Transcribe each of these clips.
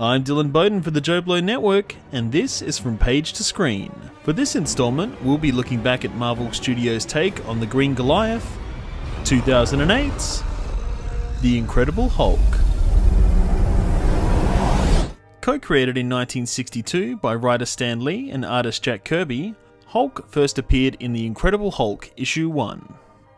I'm Dylan Bowden for the JoBlo Network, and this is From Page to Screen. For this installment, we'll be looking back at Marvel Studios' take on the Green Goliath, 2008's The Incredible Hulk. Co-created in 1962 by writer Stan Lee and artist Jack Kirby, Hulk first appeared in The Incredible Hulk Issue 1.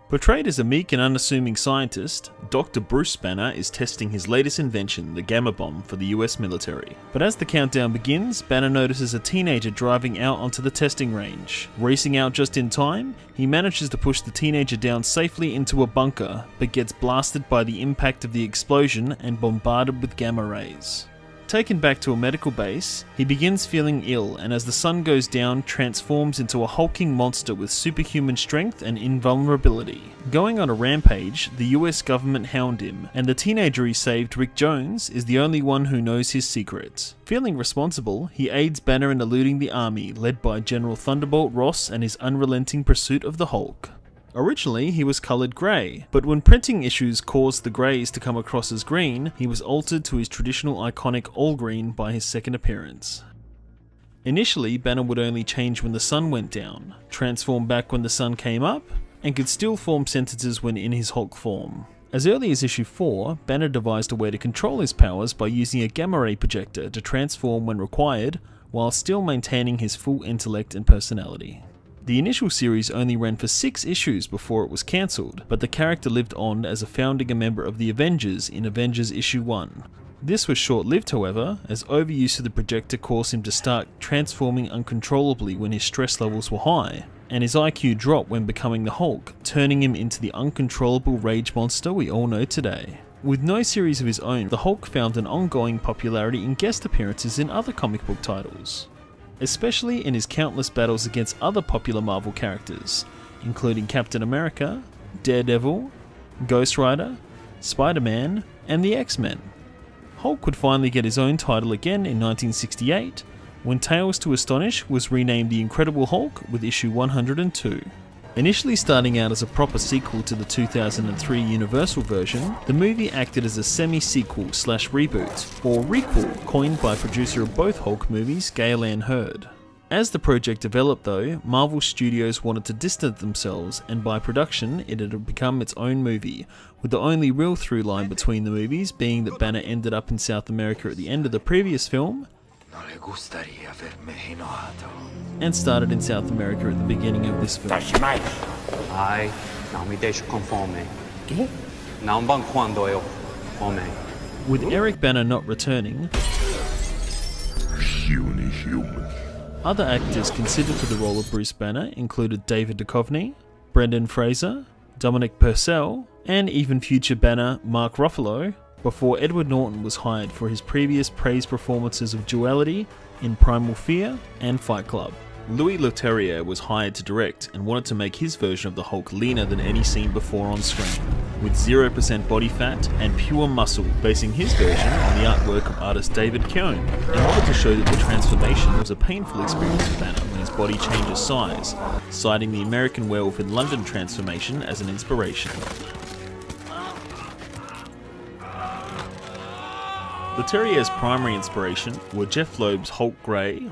Portrayed as a meek and unassuming scientist, Dr. Bruce Banner is testing his latest invention, the Gamma Bomb, for the US military. But as the countdown begins, Banner notices a teenager driving out onto the testing range. Racing out just in time, he manages to push the teenager down safely into a bunker, but gets blasted by the impact of the explosion and bombarded with gamma rays. Taken back to a medical base, he begins feeling ill and as the sun goes down transforms into a hulking monster with superhuman strength and invulnerability. Going on a rampage, the US government hound him, and the teenager he saved, Rick Jones, is the only one who knows his secrets. Feeling responsible, he aids Banner in eluding the army, led by General Thunderbolt Ross and his unrelenting pursuit of the Hulk. Originally, he was coloured grey, but when printing issues caused the greys to come across as green, he was altered to his traditional iconic all-green by his second appearance. Initially, Banner would only change when the sun went down, transform back when the sun came up, and could still form sentences when in his Hulk form. As early as issue 4, Banner devised a way to control his powers by using a gamma ray projector to transform when required, while still maintaining his full intellect and personality. The initial series only ran for 6 issues before it was cancelled, but the character lived on as a founding member of the Avengers in Avengers issue 1. This was short-lived however, as overuse of the projector caused him to start transforming uncontrollably when his stress levels were high, and his IQ dropped when becoming the Hulk, turning him into the uncontrollable rage monster we all know today. With no series of his own, the Hulk found an ongoing popularity in guest appearances in other comic book titles, especially in his countless battles against other popular Marvel characters, including Captain America, Daredevil, Ghost Rider, Spider-Man, and the X-Men. Hulk would finally get his own title again in 1968, when Tales to Astonish was renamed The Incredible Hulk with issue 102. Initially starting out as a proper sequel to the 2003 Universal version, the movie acted as a semi-sequel/reboot, or requel, coined by producer of both Hulk movies, Gale Ann Hurd. As the project developed though, Marvel Studios wanted to distance themselves, and by production it had become its own movie, with the only real through line between the movies being that Banner ended up in South America at the end of the previous film, and started in South America at the beginning of this film. Ai, não me deixo conforme. Não bang quando eu come. With Eric Banner not returning, other actors considered for the role of Bruce Banner included David Duchovny, Brendan Fraser, Dominic Purcell, and even future Banner Mark Ruffalo, before Edward Norton was hired for his previous praised performances of duality in Primal Fear and Fight Club. Louis Leterrier was hired to direct and wanted to make his version of the Hulk leaner than any seen before on screen, with 0% body fat and pure muscle, basing his version on the artwork of artist David Keown, in order to show that the transformation was a painful experience for Banner when his body changes size, citing the American Werewolf in London transformation as an inspiration. Leterrier's primary inspiration were Jeff Loeb's Hulk Grey,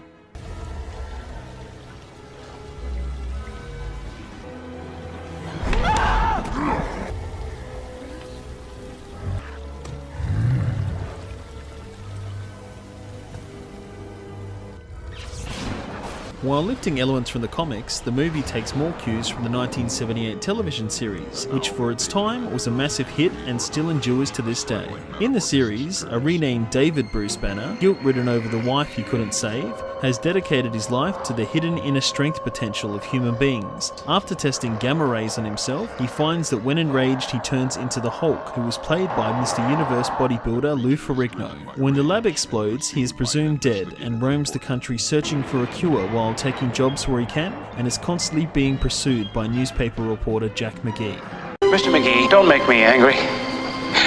while lifting elements from the comics, the movie takes more cues from the 1978 television series, which for its time was a massive hit and still endures to this day. In the series, a renamed David Bruce Banner, guilt-ridden over the wife he couldn't save, has dedicated his life to the hidden inner strength potential of human beings. After testing gamma rays on himself, he finds that when enraged he turns into the Hulk, who was played by Mr. Universe bodybuilder Lou Ferrigno. When the lab explodes, he is presumed dead and roams the country searching for a cure while taking jobs where he can, and is constantly being pursued by newspaper reporter Jack McGee. Mr. McGee, don't make me angry.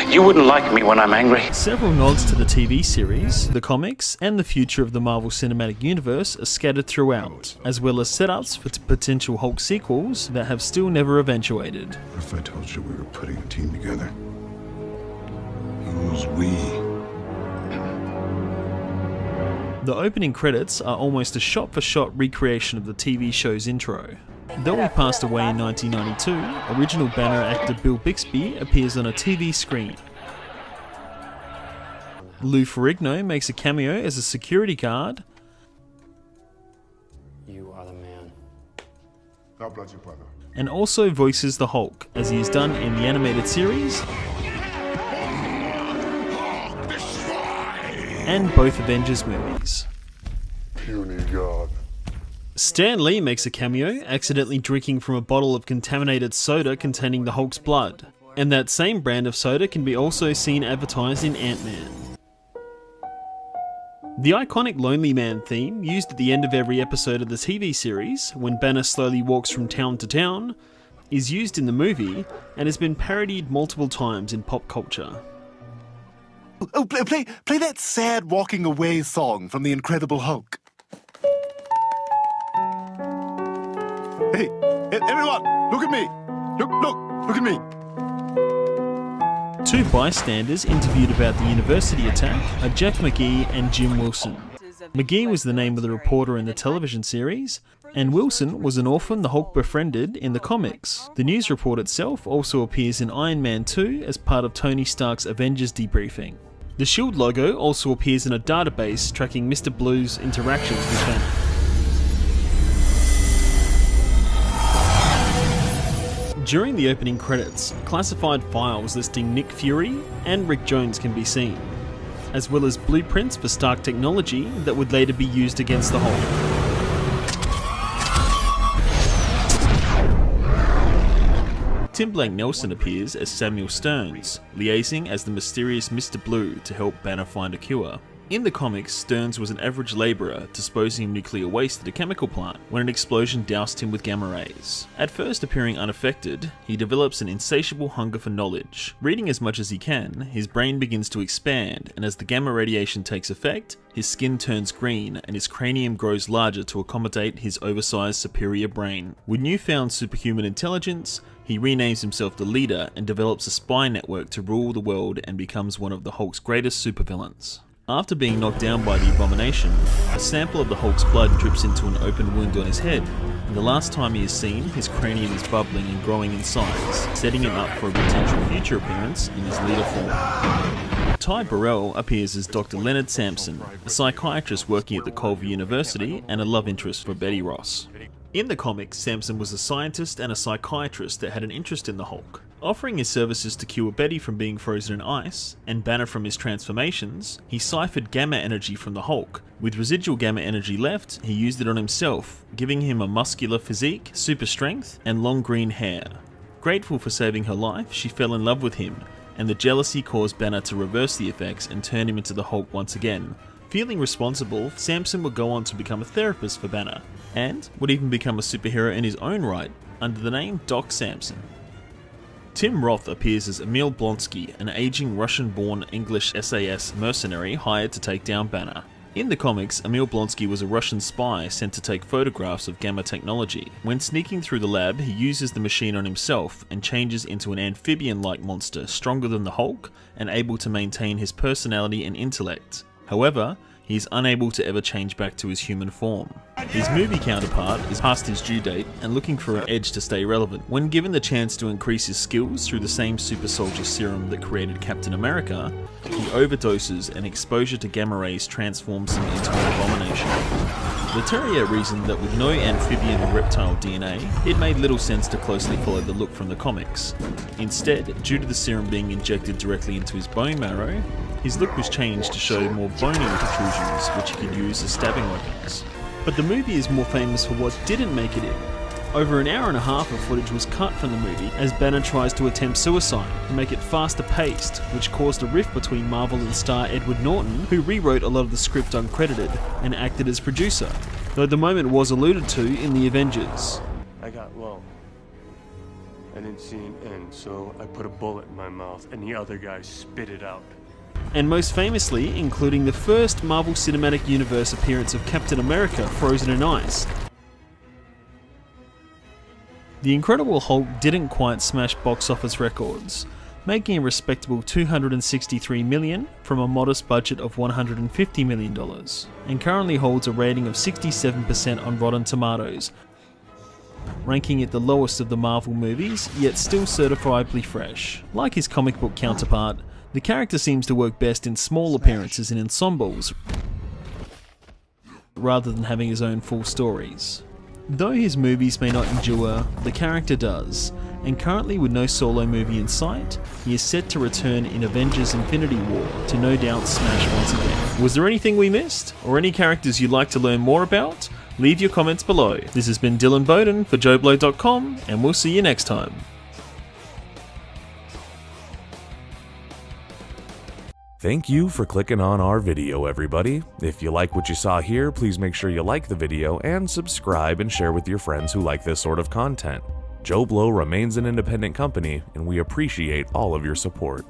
You wouldn't like me when I'm angry. Several nods to the TV series, the comics, and the future of the Marvel Cinematic Universe are scattered throughout, as well as setups for potential Hulk sequels that have still never eventuated. What if I told you we were putting a team together? Who's we? The opening credits are almost a shot-for-shot recreation of the TV show's intro. Though he passed away in 1992, original Banner actor Bill Bixby appears on a TV screen. Lou Ferrigno makes a cameo as a security guard. You are the man. God bless you, brother. And also voices the Hulk, as he has done in the animated series and both Avengers movies. Puny God. Stan Lee makes a cameo, accidentally drinking from a bottle of contaminated soda containing the Hulk's blood. And that same brand of soda can be also seen advertised in Ant-Man. The iconic Lonely Man theme, used at the end of every episode of the TV series, when Banner slowly walks from town to town, is used in the movie and has been parodied multiple times in pop culture. Oh, play that sad walking away song from The Incredible Hulk. Hey, everyone, look at me. Look at me. Two bystanders interviewed about the university attack are Jack McGee and Jim Wilson. McGee was the name of the reporter in the television series, and Wilson was an orphan the Hulk befriended in the comics. The news report itself also appears in Iron Man 2 as part of Tony Stark's Avengers debriefing. The SHIELD logo also appears in a database tracking Mr. Blue's interactions with Banner. During the opening credits, classified files listing Nick Fury and Rick Jones can be seen, as well as blueprints for Stark technology that would later be used against the Hulk. Tim Blake Nelson appears as Samuel Stearns, liaising as the mysterious Mr. Blue to help Banner find a cure. In the comics, Stearns was an average labourer disposing of nuclear waste at a chemical plant when an explosion doused him with gamma rays. At first appearing unaffected, he develops an insatiable hunger for knowledge. Reading as much as he can, his brain begins to expand, and as the gamma radiation takes effect, his skin turns green and his cranium grows larger to accommodate his oversized superior brain. With newfound superhuman intelligence, he renames himself the Leader and develops a spy network to rule the world and becomes one of the Hulk's greatest supervillains. After being knocked down by the Abomination, a sample of the Hulk's blood drips into an open wound on his head, and the last time he is seen, his cranium is bubbling and growing in size, setting him up for a potential future appearance in his Leader form. Ty Burrell appears as Dr. Leonard Sampson, a psychiatrist working at the Culver University and a love interest for Betty Ross. In the comics, Sampson was a scientist and a psychiatrist that had an interest in the Hulk. Offering his services to cure Betty from being frozen in ice, and Banner from his transformations, he ciphered gamma energy from the Hulk. With residual gamma energy left, he used it on himself, giving him a muscular physique, super strength, and long green hair. Grateful for saving her life, she fell in love with him, and the jealousy caused Banner to reverse the effects and turn him into the Hulk once again. Feeling responsible, Sampson would go on to become a therapist for Banner, and would even become a superhero in his own right, under the name Doc Samson. Tim Roth appears as Emil Blonsky, an aging Russian-born English SAS mercenary hired to take down Banner. In the comics, Emil Blonsky was a Russian spy sent to take photographs of gamma technology. When sneaking through the lab, he uses the machine on himself and changes into an amphibian-like monster stronger than the Hulk and able to maintain his personality and intellect. However, he is unable to ever change back to his human form. His movie counterpart is past his due date and looking for an edge to stay relevant. When given the chance to increase his skills through the same super soldier serum that created Captain America, he overdoses and exposure to gamma rays transforms him into an abomination. Leterrier reasoned that with no amphibian or reptile DNA, it made little sense to closely follow the look from the comics. Instead, due to the serum being injected directly into his bone marrow, his look was changed to show more bony protrusions, which he could use as stabbing weapons. But the movie is more famous for what didn't make it in. Over an hour and a half of footage was cut from the movie as Banner tries to attempt suicide to make it faster paced, which caused a rift between Marvel and star Edward Norton, who rewrote a lot of the script uncredited and acted as producer, though the moment was alluded to in The Avengers. I got low. I didn't see an end, so I put a bullet in my mouth and the other guy spit it out. And most famously, including the first Marvel Cinematic Universe appearance of Captain America frozen in ice. The Incredible Hulk didn't quite smash box office records, making a respectable $263 million from a modest budget of $150 million, and currently holds a rating of 67% on Rotten Tomatoes, ranking it the lowest of the Marvel movies, yet still certifiably fresh. Like his comic book counterpart, the character seems to work best in small appearances in ensembles, rather than having his own full stories. Though his movies may not endure, the character does, and currently with no solo movie in sight, he is set to return in Avengers Infinity War to no doubt smash once again. Was there anything we missed, or any characters you'd like to learn more about? Leave your comments below. This has been Dylan Bowden for JoBlo.com, and we'll see you next time. Thank you for clicking on our video, everybody. If you like what you saw here, please make sure you like the video and subscribe and share with your friends who like this sort of content. JoBlo remains an independent company, and we appreciate all of your support.